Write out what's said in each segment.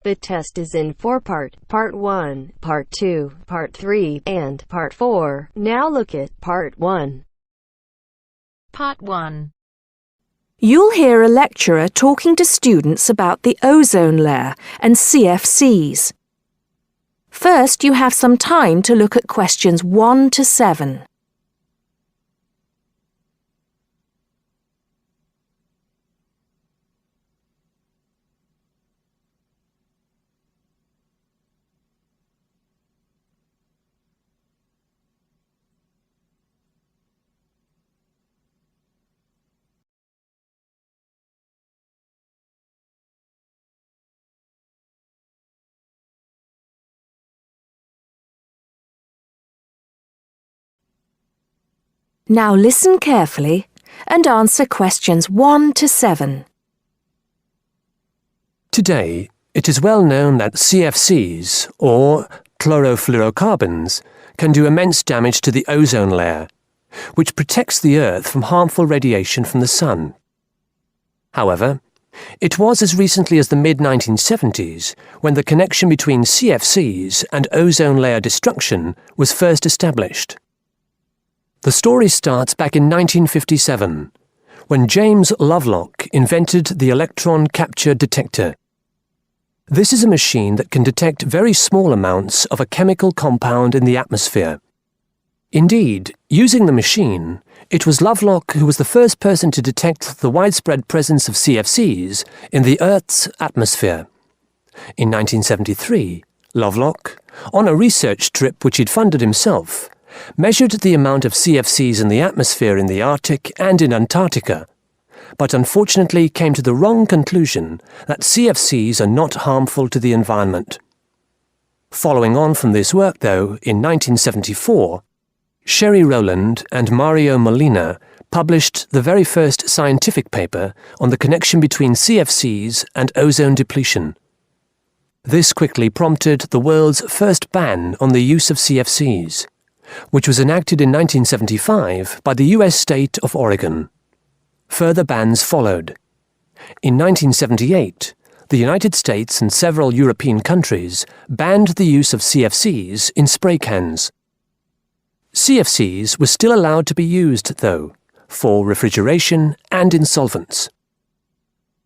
The test is in 4-part, Part 1, Part 2, Part 3, and Part 4. Now look at Part 1. Part 1. You'll hear a lecturer talking to students about the ozone layer and CFCs. First, you have some time to look at questions 1 to 7. Now listen carefully and answer questions 1 to 7. Today, it is well known that CFCs, or chlorofluorocarbons, can do immense damage to the ozone layer, which protects the Earth from harmful radiation from the sun. However, it was as recently as the mid-1970s when the connection between CFCs and ozone layer destruction was first established. The story starts back in 1957, when James Lovelock invented the electron capture detector. This is a machine that can detect very small amounts of a chemical compound in the atmosphere. Indeed, using the machine, it was Lovelock who was the first person to detect the widespread presence of CFCs in the Earth's atmosphere. In 1973, Lovelock, on a research trip which he'd funded himself, measured the amount of CFCs in the atmosphere in the Arctic and in Antarctica, but unfortunately came to the wrong conclusion that CFCs are not harmful to the environment. Following on from this work, though, in 1974, Sherry Rowland and Mario Molina published the very first scientific paper on the connection between CFCs and ozone depletion. This quickly prompted the world's first ban on the use of CFCs, which was enacted in 1975 by the US state of Oregon. Further bans followed. In 1978, the United States and several European countries banned the use of CFCs in spray cans. CFCs were still allowed to be used, though, for refrigeration and in solvents.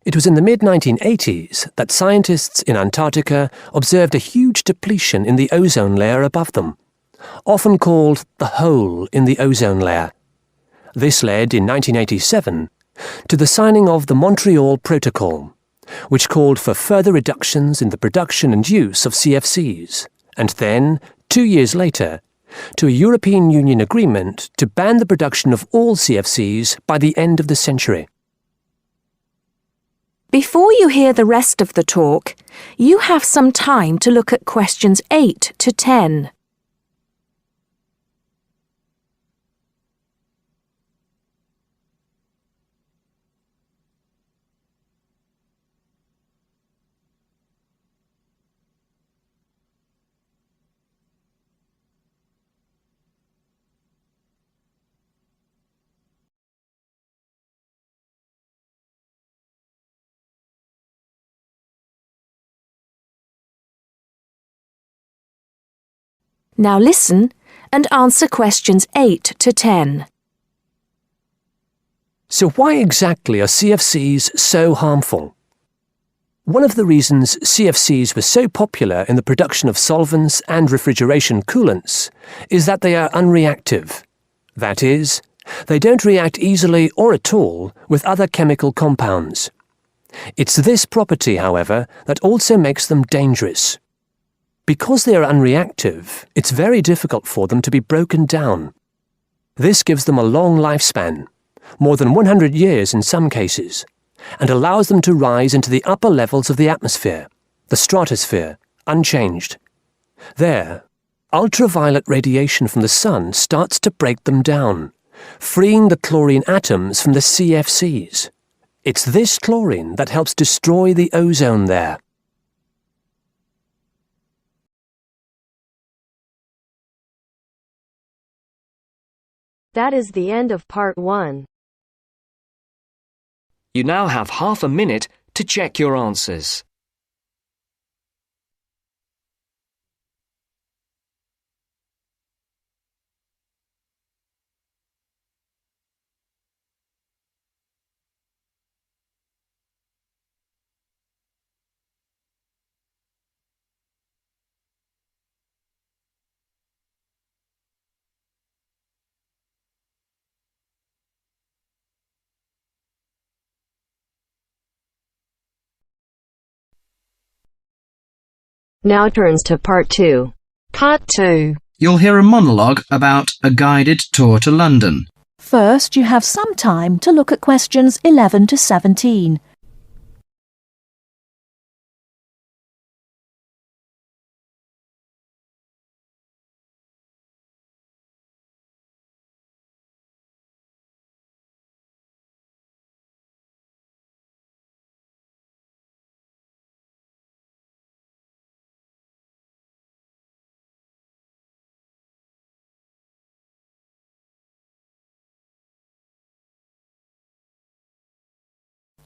It was in the mid-1980s that scientists in Antarctica observed a huge depletion in the ozone layer above them, often called the hole in the ozone layer. This led, in 1987, to the signing of the Montreal Protocol, which called for further reductions in the production and use of CFCs, and then, 2 years later, to a European Union agreement to ban the production of all CFCs by the end of the century. Before you hear the rest of the talk, you have some time to look at questions 8 to 10. Now listen and answer questions 8 to 10. So why exactly are CFCs so harmful? One of the reasons CFCs were so popular in the production of solvents and refrigeration coolants is that they are unreactive. That is, they don't react easily or at all with other chemical compounds. It's this property, however, that also makes them dangerous. Because they are unreactive, it's very difficult for them to be broken down. This gives them a long lifespan, more than 100 years in some cases, and allows them to rise into the upper levels of the atmosphere, the stratosphere, unchanged. There, ultraviolet radiation from the sun starts to break them down, freeing the chlorine atoms from the CFCs. It's this chlorine that helps destroy the ozone there. That is the end of part 1. You now have half a minute to check your answers. Now turns to part 2. Part 2. You'll hear a monologue about a guided tour to London. First, you have some time to look at questions 11 to 17.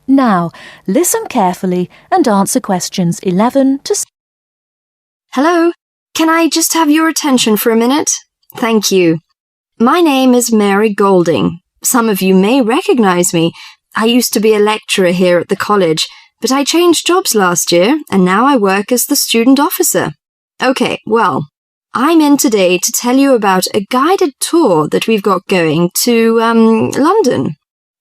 Now, listen carefully and answer questions 11 to 17. Hello, can I just have your attention for a minute? Thank you. My name is Mary Golding. Some of you may recognize me. I used to be a lecturer here at the college, but I changed jobs last year and now I work as the student officer. Okay, well, I'm in today to tell you about a guided tour that we've got going to, London.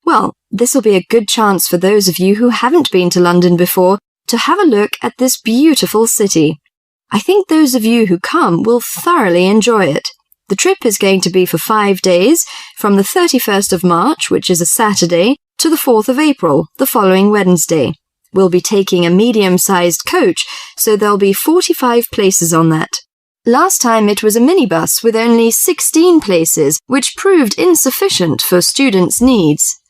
Well, this will be a good chance for those of you who haven't been to London before to have a look at this beautiful city. I think those of you who come will thoroughly enjoy it. The trip is going to be for 5 days, from the 31st of March, which is a Saturday, to the 4th of April, the following Wednesday. We'll be taking a medium-sized coach, so there'll be 45 places on that. Last time it was a minibus with only 16 places, which proved insufficient for students' needs.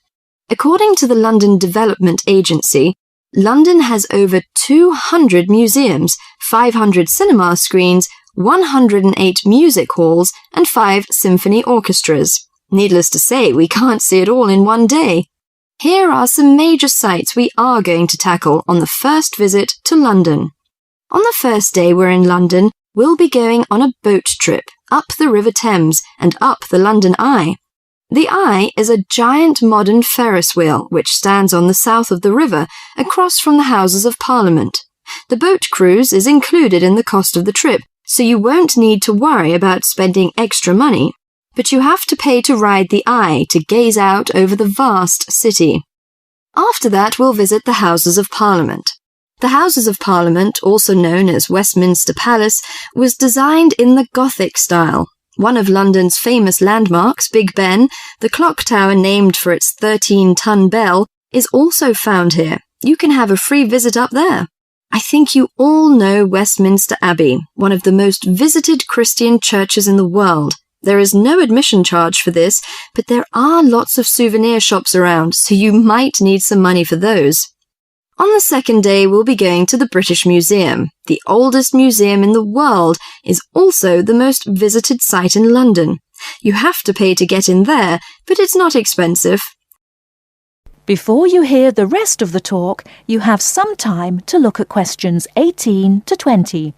According to the London Development Agency, London has over 200 museums, 500 cinema screens, 108 music halls, and 5 symphony orchestras. Needless to say, we can't see it all in one day. Here are some major sites we are going to tackle on the first visit to London. On the first day we're in London, we'll be going on a boat trip up the River Thames and up the London Eye. The Eye is a giant modern Ferris wheel which stands on the south of the river, across from the Houses of Parliament. The boat cruise is included in the cost of the trip, so you won't need to worry about spending extra money. But you have to pay to ride the Eye to gaze out over the vast city. After that, we'll visit the Houses of Parliament. The Houses of Parliament, also known as Westminster Palace, was designed in the Gothic style. One of London's famous landmarks, Big Ben, the clock tower named for its 13-ton bell, is also found here. You can have a free visit up there. I think you all know Westminster Abbey, one of the most visited Christian churches in the world. There is no admission charge for this, but there are lots of souvenir shops around, so you might need some money for those. On the second day, we'll be going to the British Museum. The oldest museum in the world is also the most visited site in London. You have to pay to get in there, but it's not expensive. Before you hear the rest of the talk, you have some time to look at questions 18 to 20.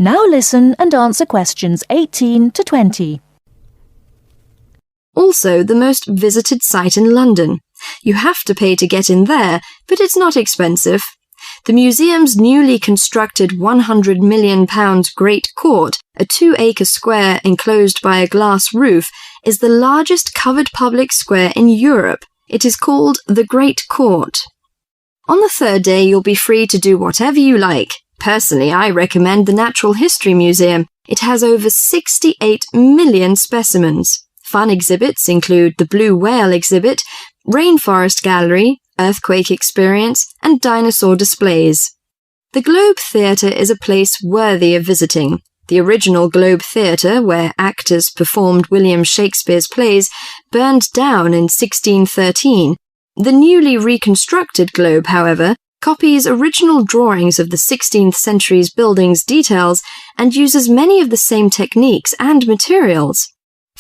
Now listen and answer questions 18 to 20. Also the most visited site in London. You have to pay to get in there, but it's not expensive. The museum's newly constructed £100 million Great Court, a 2-acre square enclosed by a glass roof, is the largest covered public square in Europe. It is called the Great Court. On the third day, you'll be free to do whatever you like. Personally, I recommend the Natural History Museum. It has over 68 million specimens. Fun exhibits include the Blue Whale exhibit, Rainforest Gallery, Earthquake Experience, and dinosaur displays. The Globe Theatre is a place worthy of visiting. The original Globe Theatre, where actors performed William Shakespeare's plays, burned down in 1613. The newly reconstructed Globe, however, copies original drawings of the 16th century's building's details and uses many of the same techniques and materials.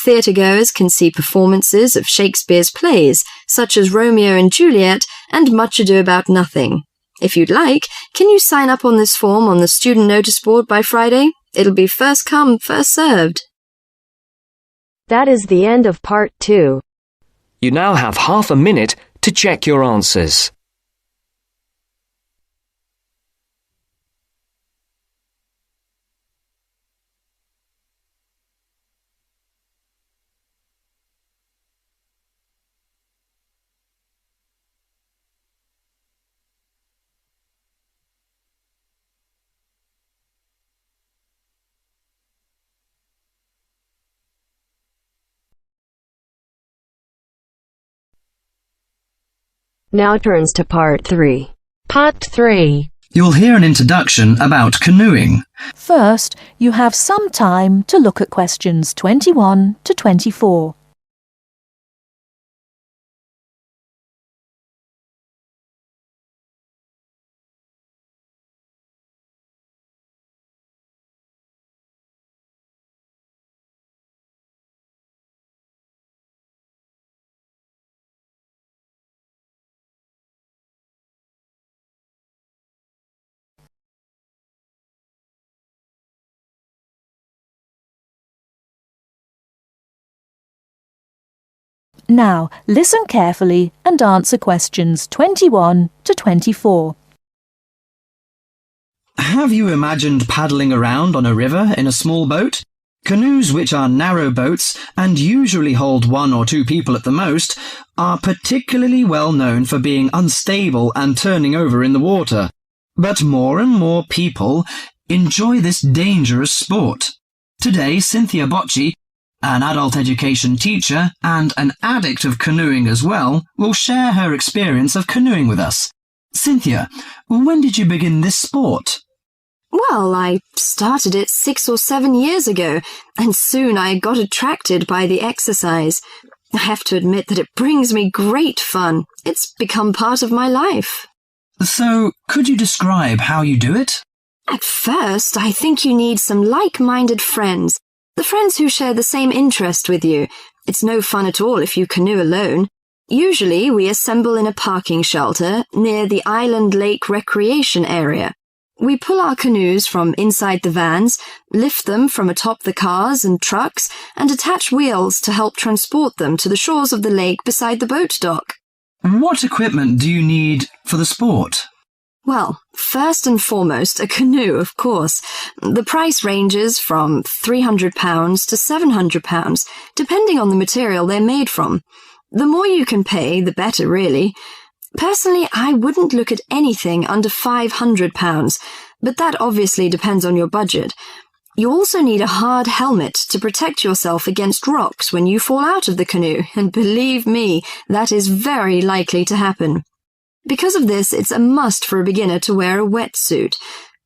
Theatregoers can see performances of Shakespeare's plays, such as Romeo and Juliet and Much Ado About Nothing. If you'd like, can you sign up on this form on the student notice board by Friday? It'll be first come, first served. That is the end of part 2. You now have half a minute to check your answers. Now turns to part 3. Part 3. You'll hear an introduction about canoeing. First, you have some time to look at questions 21 to 24. Now, listen carefully and answer questions 21 to 24. Have you imagined paddling around on a river in a small boat? Canoes, which are narrow boats and usually hold 1 or 2 people at the most, are particularly well known for being unstable and turning over in the water. But more and more people enjoy this dangerous sport. Today, Cynthia Bocci, an adult education teacher and an addict of canoeing as well, will share her experience of canoeing with us. Cynthia, when did you begin this sport? Well, I started it 6 or 7 years ago, and soon I got attracted by the exercise. I have to admit that it brings me great fun. It's become part of my life. So, could you describe how you do it? At first, I think you need some like-minded friends. The friends who share the same interest with you. It's no fun at all if you canoe alone. Usually, we assemble in a parking shelter near the Island Lake Recreation Area. We pull our canoes from inside the vans, lift them from atop the cars and trucks, and attach wheels to help transport them to the shores of the lake beside the boat dock. What equipment do you need for the sport? Well, first and foremost, a canoe, of course. The price ranges from £300 to £700, depending on the material they're made from. The more you can pay, the better, really. Personally, I wouldn't look at anything under £500, but that obviously depends on your budget. You also need a hard helmet to protect yourself against rocks when you fall out of the canoe, and believe me, that is very likely to happen. Because of this, it's a must for a beginner to wear a wetsuit.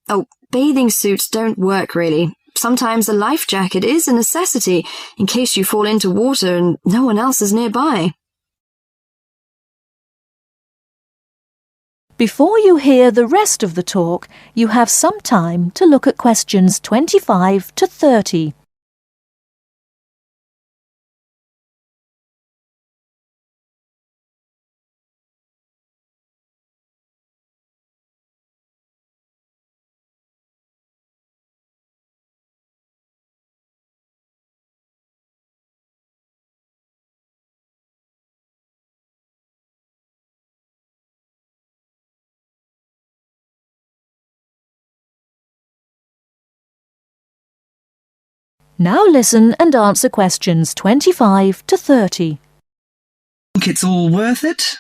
Oh, bathing suits don't work really. Sometimes a life jacket is a necessity in case you fall into water and no one else is nearby. Before you hear the rest of the talk, you have some time to look at questions 25 to 30. Now listen and answer questions 25 to 30. Think it's all worth it?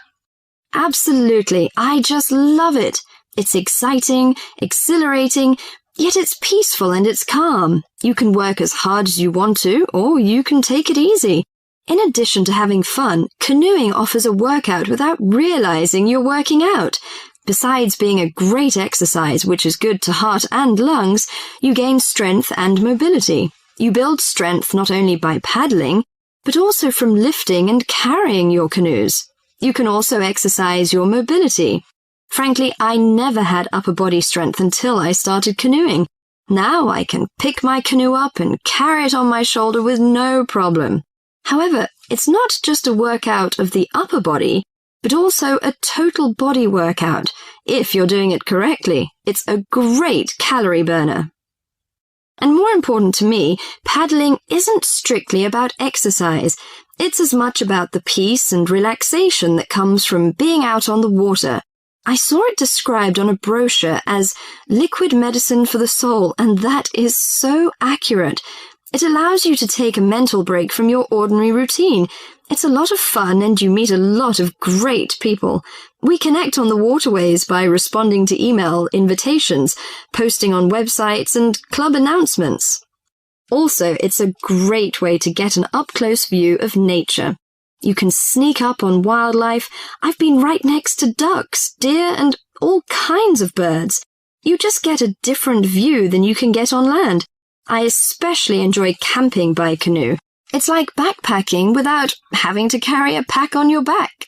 Absolutely. I just love it. It's exciting, exhilarating, yet it's peaceful and it's calm. You can work as hard as you want to, or you can take it easy. In addition to having fun, canoeing offers a workout without realizing you're working out. Besides being a great exercise, which is good to heart and lungs, you gain strength and mobility. You build strength not only by paddling, but also from lifting and carrying your canoes. You can also exercise your mobility. Frankly, I never had upper body strength until I started canoeing. Now I can pick my canoe up and carry it on my shoulder with no problem. However, it's not just a workout of the upper body, but also a total body workout. If you're doing it correctly, it's a great calorie burner. And more important to me, paddling isn't strictly about exercise. It's as much about the peace and relaxation that comes from being out on the water. I saw it described on a brochure as liquid medicine for the soul, and that is so accurate. It allows you to take a mental break from your ordinary routine. It's a lot of fun and you meet a lot of great people. We connect on the waterways by responding to email invitations, posting on websites and club announcements. Also, it's a great way to get an up-close view of nature. You can sneak up on wildlife. I've been right next to ducks, deer, and all kinds of birds. You just get a different view than you can get on land. I especially enjoy camping by canoe. It's like backpacking without having to carry a pack on your back.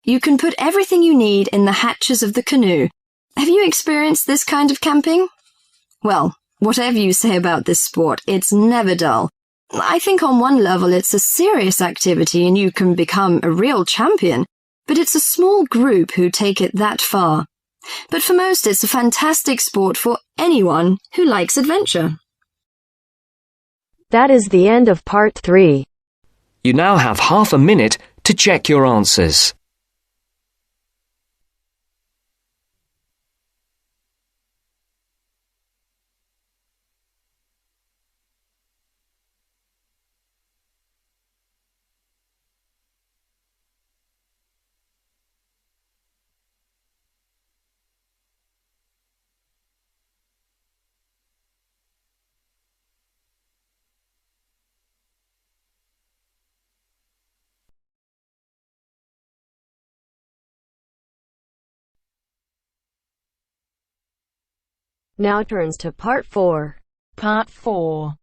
You can put everything you need in the hatches of the canoe. Have you experienced this kind of camping? Well, whatever you say about this sport, it's never dull. I think on one level it's a serious activity and you can become a real champion, but it's a small group who take it that far. But for most, it's a fantastic sport for anyone who likes adventure. That is the end of part 3. You now have half a minute to check your answers. Now turns to part 4. Part 4.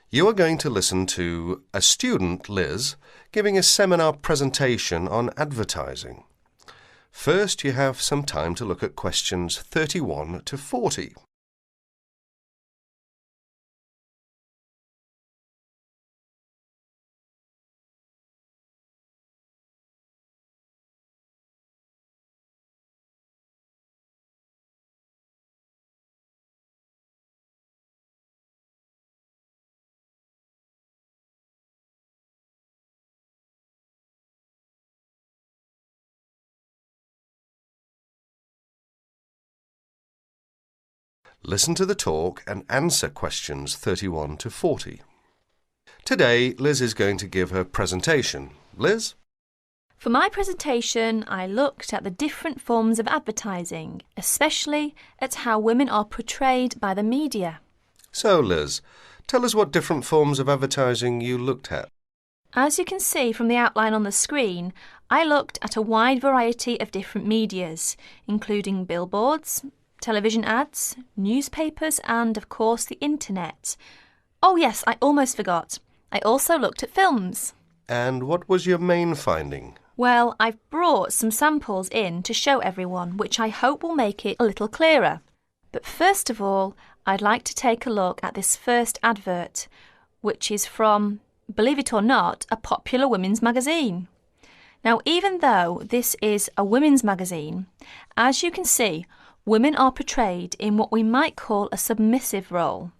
You are going to listen to a student, Liz, giving a seminar presentation on advertising. First, you have some time to look at questions 31 to 40. Listen to the talk and answer questions 31 to 40. Today, Liz is going to give her presentation. Liz? For my presentation, I looked at the different forms of advertising, especially at how women are portrayed by the media. So, Liz, tell us what different forms of advertising you looked at. As you can see from the outline on the screen, I looked at a wide variety of different medias, including billboards, television ads, newspapers, and, of course, the internet. Oh yes, I almost forgot. I also looked at films. And what was your main finding? Well, I've brought some samples in to show everyone, which I hope will make it a little clearer. But first of all, I'd like to take a look at this first advert, which is from, believe it or not, a popular women's magazine. Now, even though this is a women's magazine, as you can see, women are portrayed in what we might call a submissive role.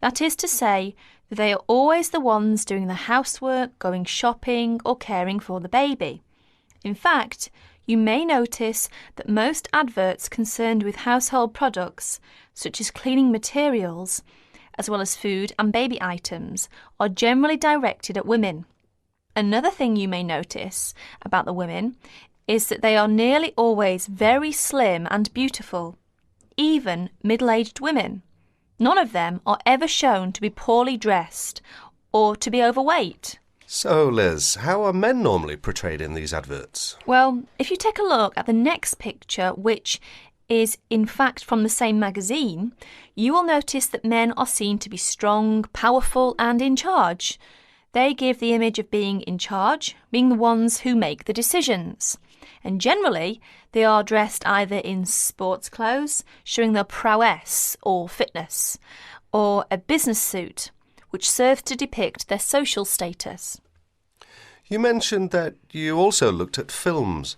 That is to say, that they are always the ones doing the housework, going shopping, or caring for the baby. In fact, you may notice that most adverts concerned with household products, such as cleaning materials, as well as food and baby items, are generally directed at women. Another thing you may notice about the women is that they are nearly always very slim and beautiful, even middle-aged women. None of them are ever shown to be poorly dressed or to be overweight. So, Liz, how are men normally portrayed in these adverts? Well, if you take a look at the next picture, which is in fact from the same magazine, you will notice that men are seen to be strong, powerful and in charge. They give the image of being in charge, being the ones who make the decisions. And generally, they are dressed either in sports clothes, showing their prowess or fitness, or a business suit, which serves to depict their social status. You mentioned that you also looked at films.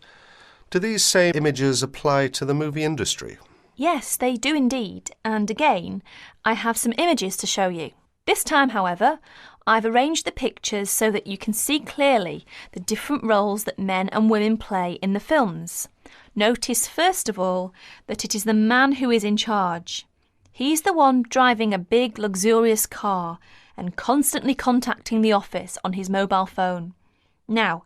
Do these same images apply to the movie industry? Yes, they do indeed, and again, I have some images to show you. This time, however, I've arranged the pictures so that you can see clearly the different roles that men and women play in the films. Notice first of all that it is the man who is in charge. He's the one driving a big, luxurious car and constantly contacting the office on his mobile phone. Now,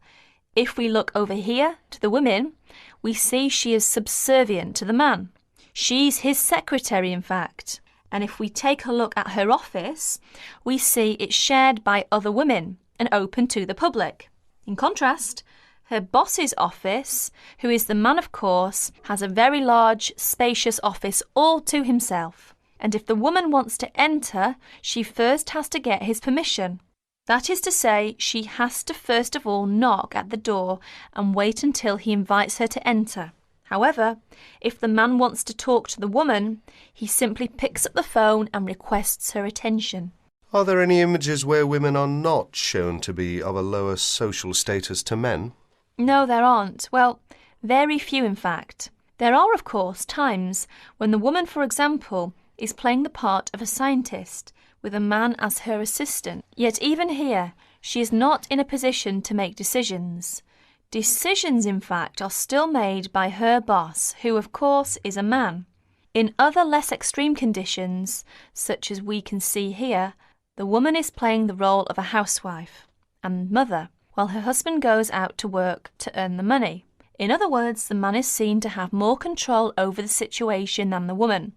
if we look over here to the women, we see she is subservient to the man. She's his secretary, in fact. And if we take a look at her office, we see it's shared by other women and open to the public. In contrast, her boss's office, who is the man of course, has a very large, spacious office all to himself. And if the woman wants to enter, she first has to get his permission. That is to say, she has to first of all knock at the door and wait until he invites her to enter. However, if the man wants to talk to the woman, he simply picks up the phone and requests her attention. Are there any images where women are not shown to be of a lower social status to men? No, there aren't. Well, very few in fact. There are, of course, times when the woman, for example, is playing the part of a scientist with a man as her assistant. Yet even here, she is not in a position to make decisions. Decisions, in fact, are still made by her boss, who, of course, is a man. In other less extreme conditions, such as we can see here, the woman is playing the role of a housewife and mother, while her husband goes out to work to earn the money. In other words, the man is seen to have more control over the situation than the woman,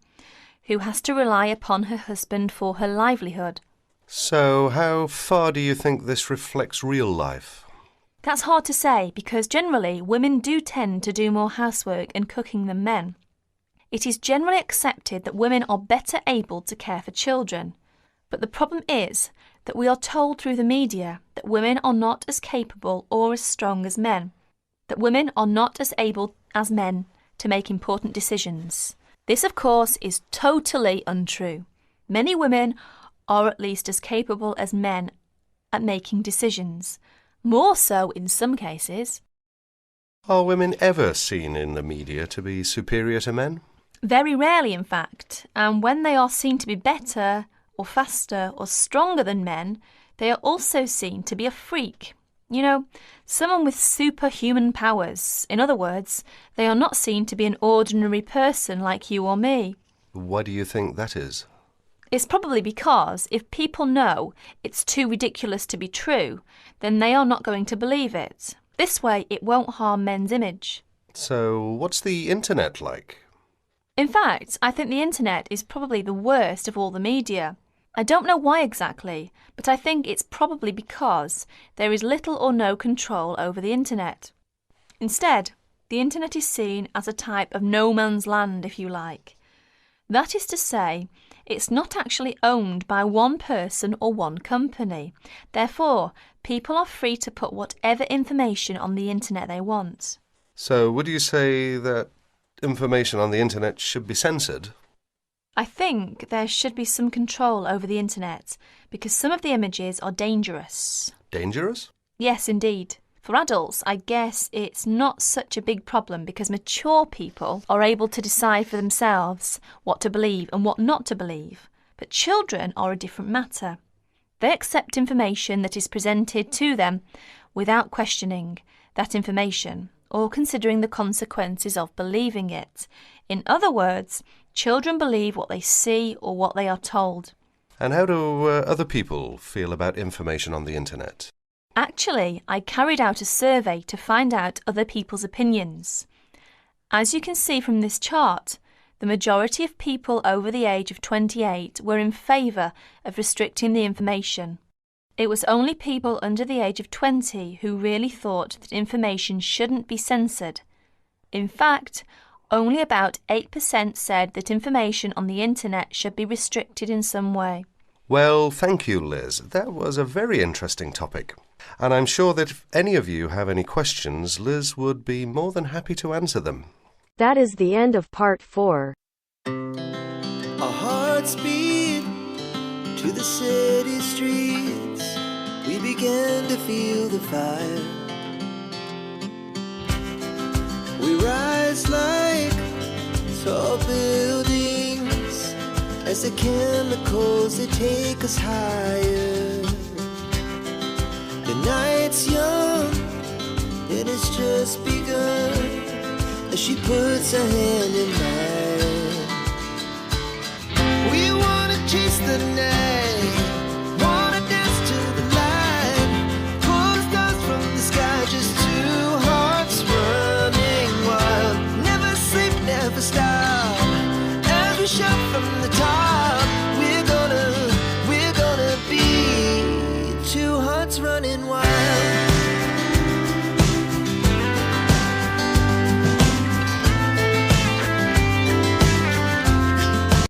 who has to rely upon her husband for her livelihood. So, how far do you think this reflects real life? That's hard to say because generally women do tend to do more housework and cooking than men. It is generally accepted that women are better able to care for children, but the problem is that we are told through the media that women are not as capable or as strong as men, that women are not as able as men to make important decisions. This, of course, is totally untrue. Many women are at least as capable as men at making decisions, more so in some cases. Are women ever seen in the media to be superior to men? Very rarely, in fact, and when they are seen to be better or faster or stronger than men, they are also seen to be a freak. You know, someone with superhuman powers. In other words, they are not seen to be an ordinary person like you or me. Why do you think that is? It's probably because if people know it's too ridiculous to be true, then they are not going to believe it. This way, it won't harm men's image. So, what's the internet like? In fact, I think the internet is probably the worst of all the media. I don't know why exactly, but I think it's probably because there is little or no control over the internet. Instead, the internet is seen as a type of no man's land, if you like. That is to say, it's not actually owned by one person or one company. Therefore, people are free to put whatever information on the internet they want. So, would you say that information on the internet should be censored? I think there should be some control over the internet because some of the images are dangerous. Dangerous? Yes, indeed. For adults, I guess it's not such a big problem because mature people are able to decide for themselves what to believe and what not to believe. But children are a different matter. They accept information that is presented to them without questioning that information or considering the consequences of believing it. In other words, children believe what they see or what they are told. And how do other people feel about information on the internet? Actually, I carried out a survey to find out other people's opinions. As you can see from this chart, the majority of people over the age of 28 were in favour of restricting the information. It was only people under the age of 20 who really thought that information shouldn't be censored. In fact, only about 8% said that information on the internet should be restricted in some way. Well, thank you, Liz. That was a very interesting topic. And I'm sure that if any of you have any questions, Liz would be more than happy to answer them. That is the end of part 4. Our hearts beat to the city streets. We began to feel the fire. We rise like tall buildings as the chemicals, they take us higher. The night's young, it has just begun as she puts her hand in mine.